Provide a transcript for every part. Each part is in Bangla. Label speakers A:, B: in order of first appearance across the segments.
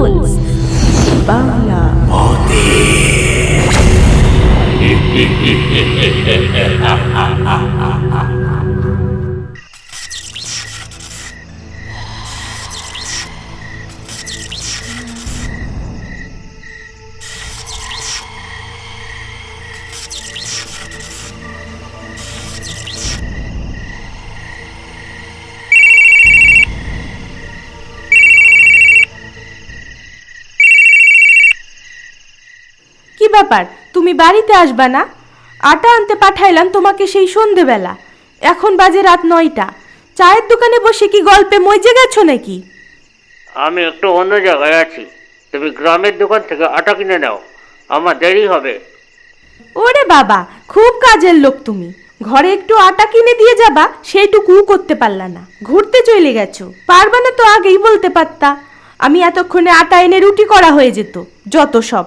A: রুলস বাংলা।
B: কি ব্যাপার, তুমি বাড়িতে আসবা না? আটা আনতে পাঠাইলাম তোমাকে সেই সন্ধেবেলা, এখন বাজে রাত 9টা। চায়ের দোকানে বসে কি গল্পে মজে গেছো নাকি?
C: আমি একটু অন্য জায়গায় আছি, তুমি গ্রামের দোকান থেকে আটা কিনে নাও, আমার দেরি হবে।
B: ওরে বাবা, খুব কাজের লোক তুমি। ঘরে একটু আটা কিনে দিয়ে যাবা, সেইটুকুও করতে পারলা না, ঘুরতে চলে গেছো। পারবা না তো আগেই বলতে পারতা, আমি এতক্ষণে আটা এনে রুটি করা হয়ে যেত। যত সব,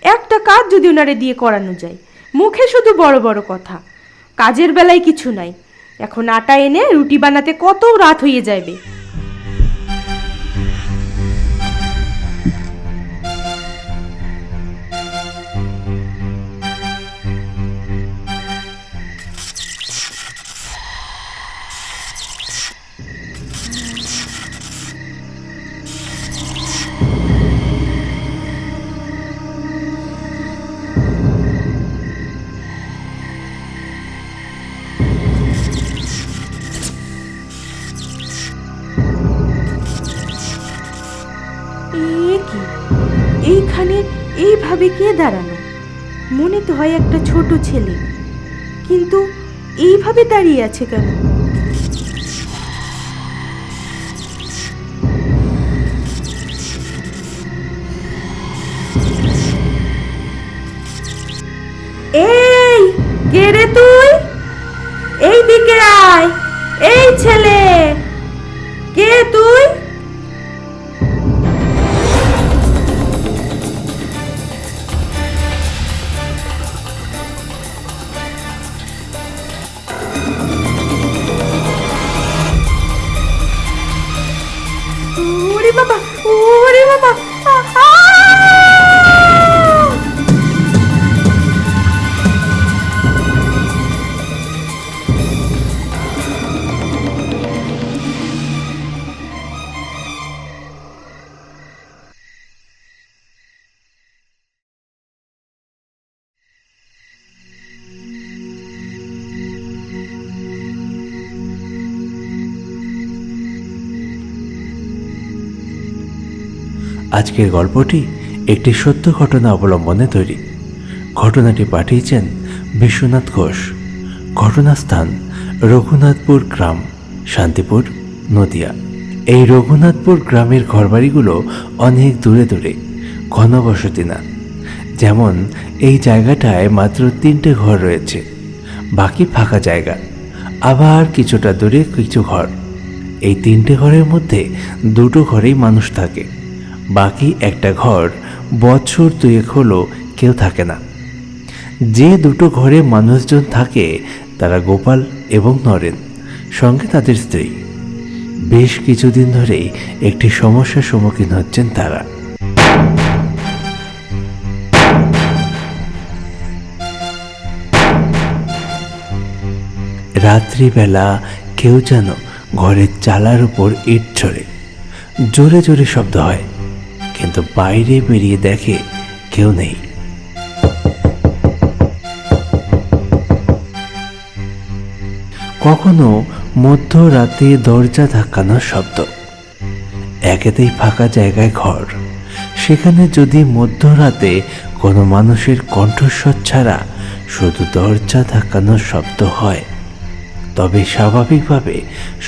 B: একটা কাজ যদি ওনারে দিয়ে করানো যায়, মুখে শুধু বড় বড় কথা, কাজের বেলায় কিছু নাই। এখন আটা এনে রুটি বানাতে কত রাত হয়ে যাবে। কি এইখানে এইভাবে কে দাঁড়ানো? মনে তো হয় একটা ছোট ছেলে, কিন্তু এইভাবে দাঁড়িয়ে আছে কেন? এই কে রে তুই? এই দিকে আয়। এই ছেলে, কে তুই? ওরে বাবা, ওরে বাবা, আহা!
D: আজকের গল্পটি একটি সত্য ঘটনা অবলম্বনে তৈরি। ঘটনাটি পাঠিয়েছেন বিশ্বনাথ ঘোষ। ঘটনাস্থান রঘুনাথপুর গ্রাম, শান্তিপুর, নদিয়া। এই রঘুনাথপুর গ্রামের ঘরবাড়িগুলো অনেক দূরে দূরে, ঘনবসতি না। যেমন এই জায়গাটায় মাত্র 3টে ঘর রয়েছে, বাকি ফাঁকা জায়গা। আবার কিছুটা দূরে কিছু ঘর। এই 3টে ঘরের মধ্যে 2টো ঘরেই মানুষ থাকে, বাকি একটা ঘর বছর 2 হলো কেউ থাকে না। যে 2টো ঘরে মানুষজন থাকে তারা গোপাল এবং নরেন, সঙ্গে তাদের স্ত্রী। বেশ কিছুদিন ধরেই একটি সমস্যার সম্মুখীন হচ্ছেন তারা। রাত্রিবেলা কেউ যেন ঘরের চালার উপর ইট ছড়ে, জোরে জোরে শব্দ হয়, কিন্তু বাইরে বেরিয়ে দেখে কেউ নেই। কখনো মধ্যরাতে দরজা ধাক্কানোর শব্দ। একেতেই ফাঁকা জায়গায় ঘর, সেখানে যদি মধ্যরাতে কোনো মানুষের কণ্ঠস্বর ছাড়া শুধু দরজা ধাক্কানোর শব্দ হয়, তবে স্বাভাবিকভাবে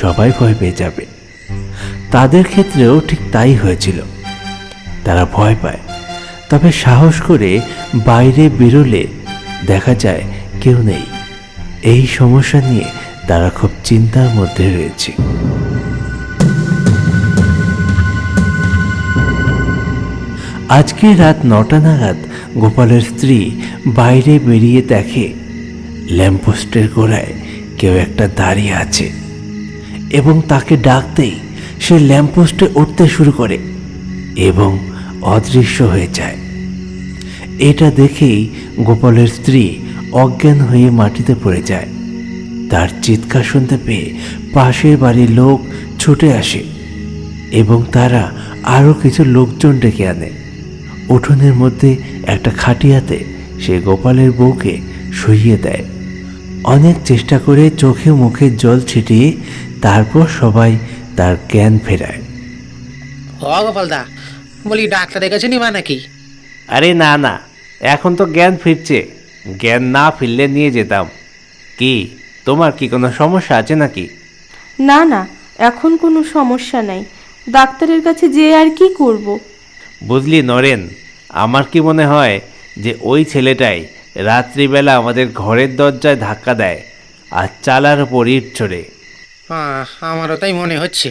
D: সবাই ভয় পেয়ে যাবে। তাদের ক্ষেত্রেও ঠিক তাই হয়েছিল। তারা ভয় পায়, তবে সাহস করে বাইরে বেরোলে দেখা যায় কেউ নেই। এই সমস্যা নিয়ে তারা খুব চিন্তার মধ্যে রয়েছে। আজকে রাত 9টা নাগাদ গোপালের স্ত্রী বাইরে বেরিয়ে দেখে ল্যাম্পপোস্টের গোড়ায় কেউ একটা দাঁড়িয়ে আছে এবং তাকে ডাকতেই সে ল্যাম্পপোস্টে উঠতে শুরু করে এবং অদৃশ্য হয়ে যায়। এটা দেখেই গোপালের স্ত্রী অজ্ঞান হয়ে মাটিতে পড়ে যায়। তার চিৎকার শুনতে পেয়ে পাশের বাড়ির লোক ছুটে আসে এবং তারা আরও কিছু লোকজন ডেকে আনে। উঠোনের মধ্যে একটা খাটিয়াতে সে গোপালের বউকে শুইয়ে দেয়। অনেক চেষ্টা করে চোখে মুখে জল ছিটিয়ে তারপর সবাই তার জ্ঞান ফেরায়।
E: ও গোপালদা, বলি ডাক্তারের কাছে নিবা নাকি?
C: আরে না না, এখন তো জ্ঞান ফিরছে, জ্ঞান না ফিরলে নিয়ে যেতাম। কি তোমার কি কোনো সমস্যা আছে নাকি?
B: না না, এখন কোনো সমস্যা নাই। ডাক্তারের কাছে যেয়ে আর কি করব।
C: বুঝলি নরেন, আমার কি মনে হয় যে ওই ছেলেটাই রাত্রিবেলা আমাদের ঘরের দরজায় ধাক্কা দেয় আর চালার উপর ইট ছোড়ে।
E: আমারও তাই মনে হচ্ছে।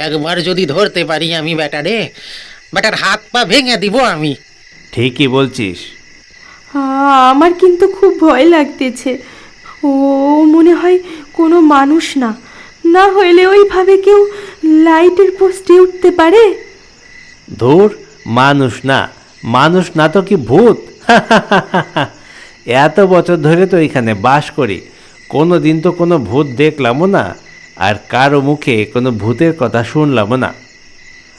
E: একবার যদি ধরতে পারি আমি বেটার হাত পা ভেঙে দিব আমি।
C: ঠিকই বলছিস।
B: আমার কিন্তু খুব ভয় লাগতেছে। ও মনে হয় কোনো মানুষ না, না হইলে ওইভাবে কেউ লাইটের পোস্টে উঠতে পারে।
C: ধুর, মানুষ না তো কি ভূত? এত বছর ধরে তো এখানে বাস করি, কোনো দিন তো কোনো ভূত দেখলামও না, আর কারো মুখে কোনো ভূতের কথা শুনলামও না।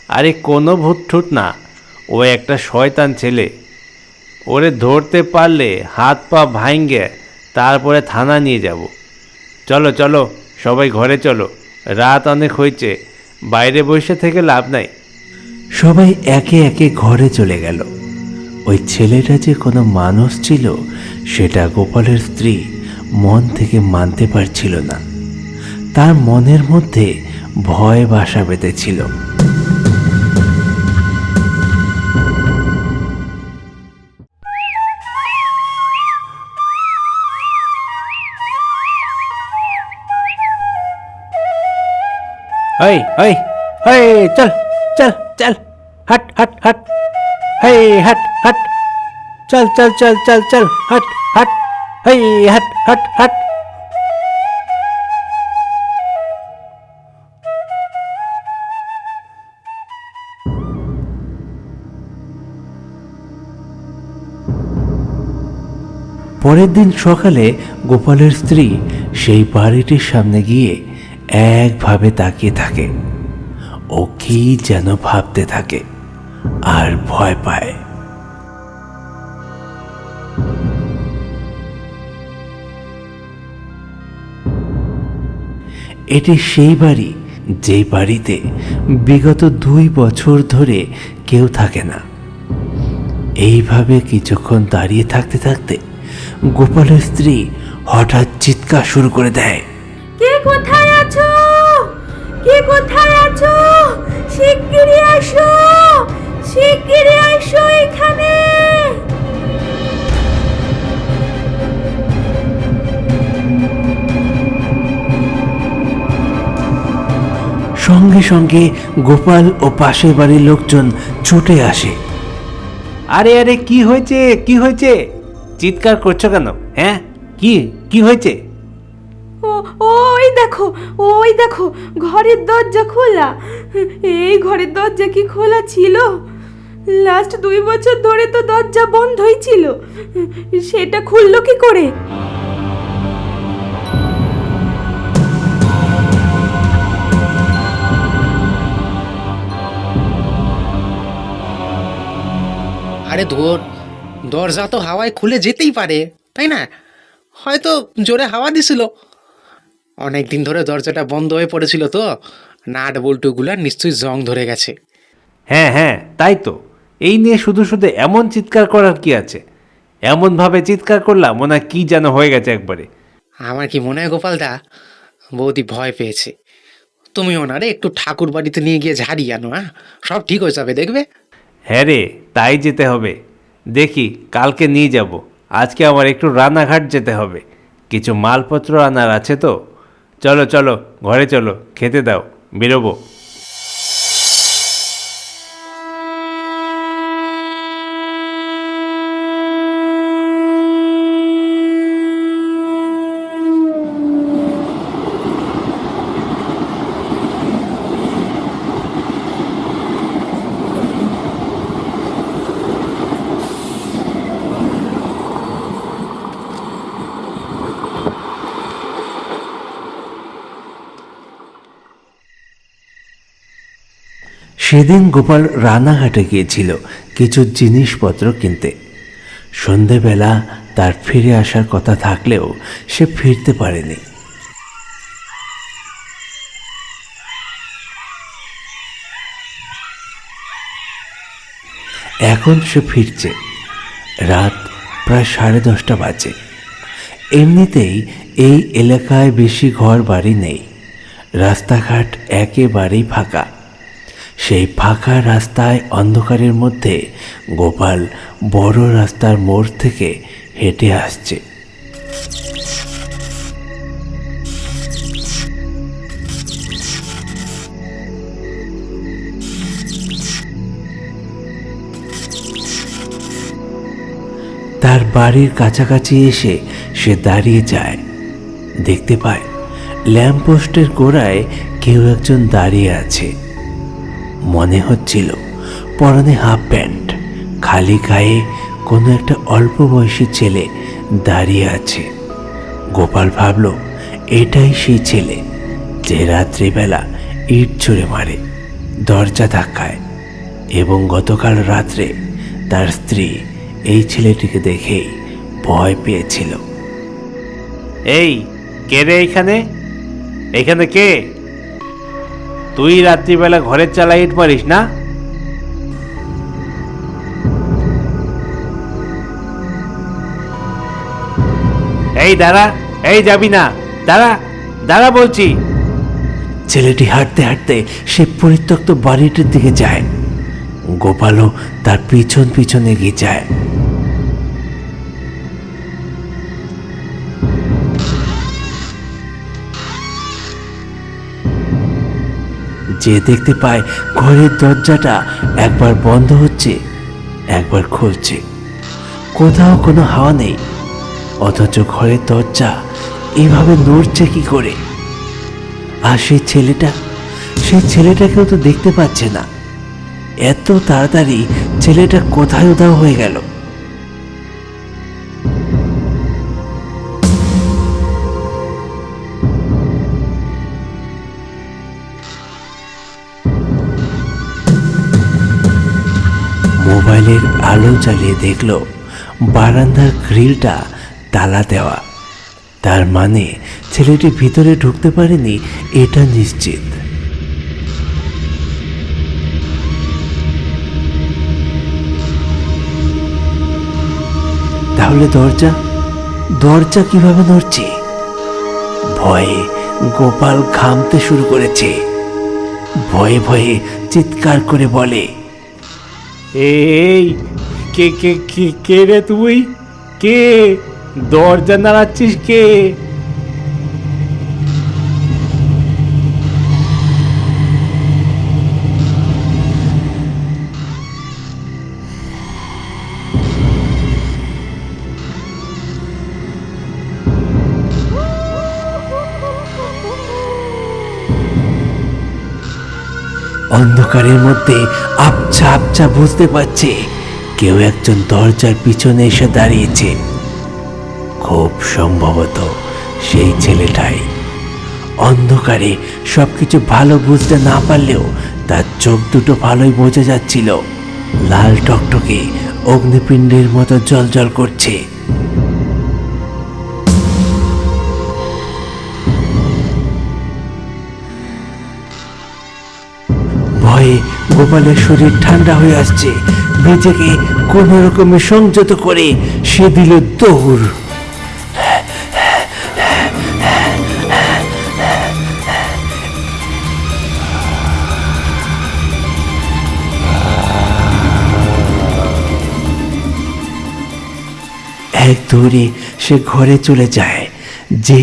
C: আরে কোনো ভূত ঠুট না, ও একটা শয়তান ছেলে। ওরে ধরতে পারলে হাত পা ভাঙে তারপরে থানা নিয়ে যাব। চলো চলো, সবাই ঘরে চলো, রাত অনেক হয়েছে, বাইরে বসে থেকে লাভ নাই।
D: সবাই একে একে ঘরে চলে গেল। ওই ছেলেটা যে কোনো মানুষ ছিল সেটা গোপালের স্ত্রী মন থেকে মানতে পারছিল না। তার মনের মধ্যে ভয় বাসা বেঁধেছিল।
C: হেই হেই হেই, চল চল চল, হট হট হট, হেই হট হট, চল চল চল চল চল, হট হট, হেই হট হট হট।
D: পরের দিন সকালে গোপালের স্ত্রী সেই বাড়িটির সামনে গিয়ে একভাবে তাকিয়ে থাকে। ও কি যেন ভাবতে থাকে আর ভয় পায়। এটি সেই বাড়ি যে বাড়িতে বিগত 2 বছর ধরে কেউ থাকে না। এইভাবে কিছুক্ষণ দাঁড়িয়ে থাকতে থাকতে গোপালের স্ত্রী হঠাৎ চিৎকার শুরু করে দেয়।
B: কে কোথায় আছো? কে কোথায় আছো? শিগগিরই আসো, শিগগিরই আসো এখানে।
D: সঙ্গে সঙ্গে গোপাল ও পাশের বাড়ির লোকজন ছুটে আসে।
C: আরে আরে, কি হয়েছে, কি হয়েছে? চিৎকার করছো কেন? হ্যাঁ, কি কি হয়েছে?
B: ও ওই দেখো, ওই দেখো, ঘরের দরজা খোলা। এই ঘরের দরজা কি খোলা ছিল? লাস্ট 2 বছর ধরে তো দরজা বন্ধই ছিল, সেটা খুললো কি করে?
E: আরে ধর, দরজা তো হাওয়ায় খুলে যেতেই পারে, তাই না? হয়তো জোরে হাওয়া দিছিল। অনেক দিন ধরে দরজাটা বন্ধ হয়ে পড়েছিল, তো নাট বল্টুগুলা নিশ্চয়ই জং ধরে গেছে।
C: হ্যাঁ হ্যাঁ, তাই তো। এই নিয়ে শুধু শুধু এমন চিৎকার করার কি আছে? এমনভাবে চিৎকার করলাম মনে হয় কি যেন হয়ে গেছে একবারে।
E: আমার কি মনে হয় গোপালদা, বৌদি ভয় পেয়েছে। তুমি ওনারে একটু ঠাকুর বাড়িতে নিয়ে গিয়ে ঝাড়িয়ে আনো, হ্যাঁ, সব ঠিক হয়ে যাবে, দেখবে।
C: হ্যাঁ রে, তাই যেতে হবে। দেখি কালকে নিয়ে যাব। আজকে আমার একটু রানাঘাট যেতে হবে, কিছু মালপত্র আনার আছে তো। চলো চলো, ঘরে চলো, খেতে দাও, বেরোবো।
D: সেদিন গোপাল রানাঘাটে গিয়েছিল কিছু জিনিসপত্র কিনতে। সন্ধেবেলা তার ফিরে আসার কথা থাকলেও সে ফিরতে পারেনি। এখন সে ফিরছে, রাত প্রায় 10:30 বাজে। এমনিতেই এই এলাকায় বেশি ঘর বাড়ি নেই, রাস্তাঘাট একেবারেই ফাঁকা। সেই ফাঁকা রাস্তায় অন্ধকারের মধ্যে গোপাল বড় রাস্তার মোড় থেকে হেঁটে আসছে। তার বাড়ির কাছাকাছি এসে সে দাঁড়িয়ে যায়। দেখতে পায় ল্যাম্পপোস্টের গোড়ায় কেউ একজন দাঁড়িয়ে আছে। মনে হচ্ছিল পরনে হাফ প্যান্ট, খালি গায়ে কোনো একটা অল্প বয়সী ছেলে দাঁড়িয়ে আছে। গোপাল ভাবল এটাই সেই ছেলে যে রাত্রিবেলা ইট ছুঁড়ে মারে, দরজা ধাক্কায় এবং গতকাল রাত্রে তার স্ত্রী এই ছেলেটিকে দেখেই ভয় পেয়েছিল।
C: এই কে রে এখানে? এখানে কে? তুই রাত্রিবেলা ঘরের চালা ইট মারিস না? এই দাঁড়া, এই যাবি না, দাঁড়া দাঁড়া বলছি।
D: ছেলেটি হাঁটতে হাঁটতে সে পরিত্যক্ত বাড়িটির দিকে যায়। গোপালও তার পিছন পিছন এগিয়ে যায়। যে দেখতে পায় ঘরের দরজাটা একবার বন্ধ হচ্ছে, একবার খুলছে, কোথাও কোনো হাওয়া নেই, অথচ ঘরের দরজা এভাবে নড়ছে কি করে? আর সেই ছেলেটাকেও তো দেখতে পাচ্ছে না। এত তাড়াতাড়ি ছেলেটা কোথায় উধাও হয়ে গেল? মোবাইলের আলো জ্বালিয়ে দেখল বারান্দার গ্রিলটা তালা দেওয়া। তার মানে ছেলেটি ভিতরে ঢুকতে পারেনি, এটা নিশ্চিত। তাহলে দরজা কিভাবে নড়ছে? ভয়ে গোপাল ঘামতে শুরু করেছে। ভয়ে ভয়ে চিৎকার করে বলে,
C: এই কে কে কে কে রে তুই? কে? দরজা নাড়াচ্ছিস কে?
D: অন্ধকারের মধ্যে আবছা আবছা বুঝতে পারছে কেউ একজন দরজার পিছনে এসে দাঁড়িয়েছে। খুব সম্ভবত সেই ছেলেটাই। অন্ধকারে সবকিছু ভালো বুঝতে না পারলেও তার চোখ দুটো ভালোই বোঝা যাচ্ছিল, লাল টকটকে অগ্নিপিণ্ডের মতো জ্বলজ্বল করছে। ভয়ে গোপালের শরীর ঠান্ডা হয়ে আসছে। নিজেকে কোন রকমে সংযত করে সে দিল দৌড়। এক দৌড়ে সে ঘরে চলে যায়, যে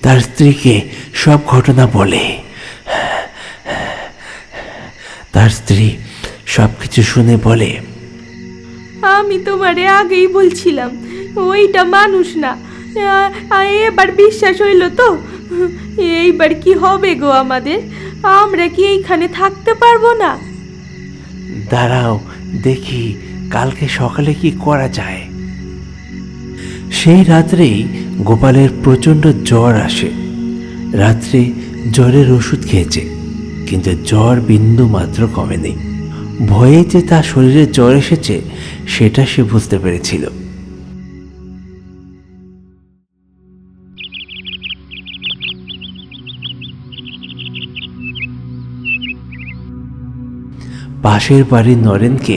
D: তার স্ত্রীকে সব ঘটনা বলে। তার স্ত্রী সবকিছু শুনে বলে,
B: আমি তোমারে আগেই বলছিলাম ওইটা মানুষ না। এবার বিশ্বাস হইল তো? এইবার কি হবে গো আমাদের? আমরা কি এইখানে থাকতে পারবো না?
D: দাঁড়াও দেখি কালকে সকালে কি করা যায়। সেই রাত্রেই গোপালের প্রচণ্ড জ্বর আসে। রাত্রে জ্বরের ওষুধ খেয়েছে, কিন্তু জ্বর বিন্দু মাত্র কমেনি। ভয়ে যে তার শরীরে জ্বর এসেছে সেটা সে বুঝতে পেরেছিল। পাশের বাড়ির নরেনকে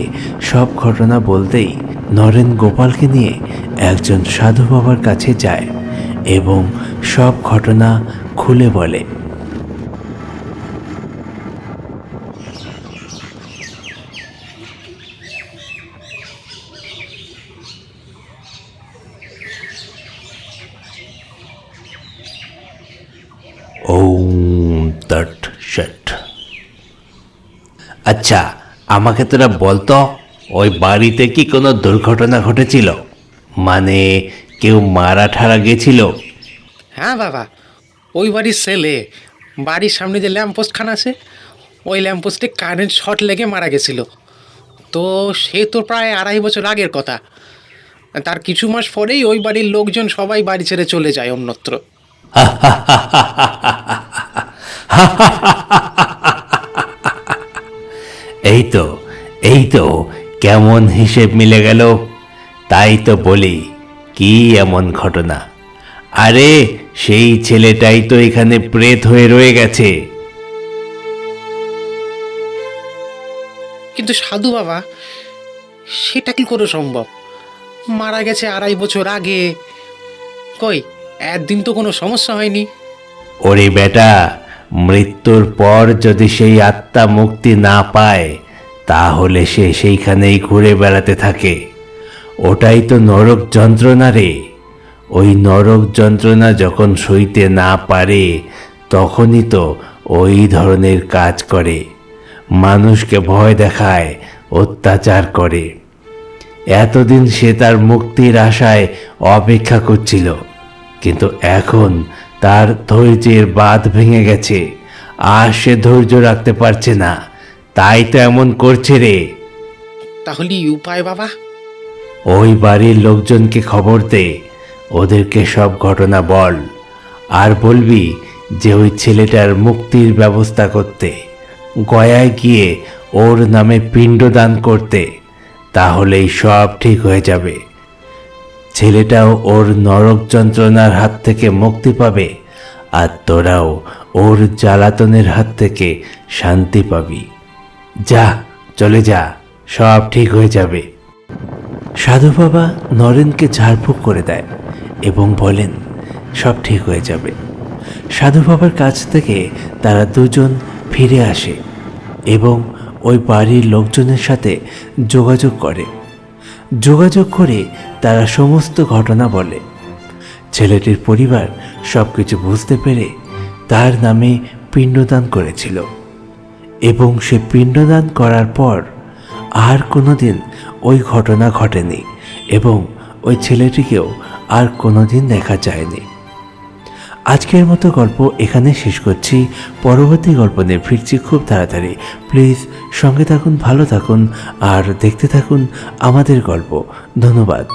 D: সব ঘটনা বলতেই নরেন গোপালকে নিয়ে একজন সাধু বাবার কাছে যায় এবং সব ঘটনা খুলে বলে। ওম তৎ সৎ। আচ্ছা, আমাকে তোরা বলতো, ওই বাড়িতে কি কোনো দুর্ঘটনা ঘটেছিল? মানে কেউ মারা ঠারা গেছিল?
E: হ্যাঁ বাবা, ওই বাড়ির ছেলে, বাড়ির সামনে যে ল্যাম্পপোস্টখানা আছে, ওই ল্যাম্পপোস্টে কারেন্ট শর্ট লেগে মারা গেছিল। তো সে তো প্রায় 2.5 বছর আগের কথা। তার কিছু মাস পরেই ওই বাড়ির লোকজন সবাই বাড়ি ছেড়ে চলে যায় অন্যত্র। এই তো কেমন হিসেব মিলে গেল। তাই তো বলি, কি এমন ঘটনা? আরে সেই ছেলেটাই তো এখানে প্রেত হয়ে রয়ে গেছে। কিন্তু সাধু বাবা, সেটা কি করে সম্ভব? মারা গেছে 2.5 বছর আগে, কই একদিন তো কোনো সমস্যা হয়নি।
D: ওরে বেটা, মৃত্যুর পর যদি সেই আত্মা মুক্তি না পায় তাহলে সে সেইখানেই ঘুরে বেড়াতে থাকে। ওটাই তো নরক যন্ত্রণা রে। ওই নরক যন্ত্রণা যখন সইতে না পারে তখনই তো ওই ধরনের কাজ করে, মানুষকে ভয় দেখায়, অত্যাচার করে। এতদিন সে তার মুক্তির আশায় অপেক্ষা করছিল, কিন্তু এখন তার ধৈর্যের বাঁধ ভেঙে গেছে, আর সে ধৈর্য রাখতে পারছে না, তাই তো এমন করছে রে।
E: তাহলে উপায় বাবা?
D: ওই বাড়ির লোকজনকে খবর দে, ওদেরকে সব ঘটনা বল, আর বলবি যে ওই ছেলেটার মুক্তির ব্যবস্থা করতে, গয়ায় গিয়ে ওর নামে পিণ্ডদান করতে, তাহলেই সব ঠিক হয়ে যাবে। ছেলেটাও ওর নরক যন্ত্রণার হাত থেকে মুক্তি পাবে, আর তোরাও ওর জ্বালাতনের হাত থেকে শান্তি পাবি। যা, চলে যা, সব ঠিক হয়ে যাবে। সাধু বাবা নরেনকে ঝাড়ফুঁক করে দেয় এবং বলেন সব ঠিক হয়ে যাবে। সাধু বাবার কাছ থেকে তারা দুজন ফিরে আসে এবং ওই বাড়ির লোকজনের সাথে যোগাযোগ করে তারা সমস্ত ঘটনা বলে। ছেলেটির পরিবার সব কিছু বুঝতে পেরে তার নামে পিণ্ডদান করেছিল এবং সে পিণ্ডদান করার পর আর কোনোদিন ওই ঘটনা ঘটেনি এবং ওই ছেলেটিকেও আর কোনোদিন দেখা যায়নি। আজকের মতো গল্প এখানে শেষ করছি। পরবর্তী গল্প নিয়ে ফিরছি খুব তাড়াতাড়ি। প্লিজ সঙ্গে থাকুন, ভালো থাকুন আর দেখতে থাকুন আমাদের গল্প। ধন্যবাদ।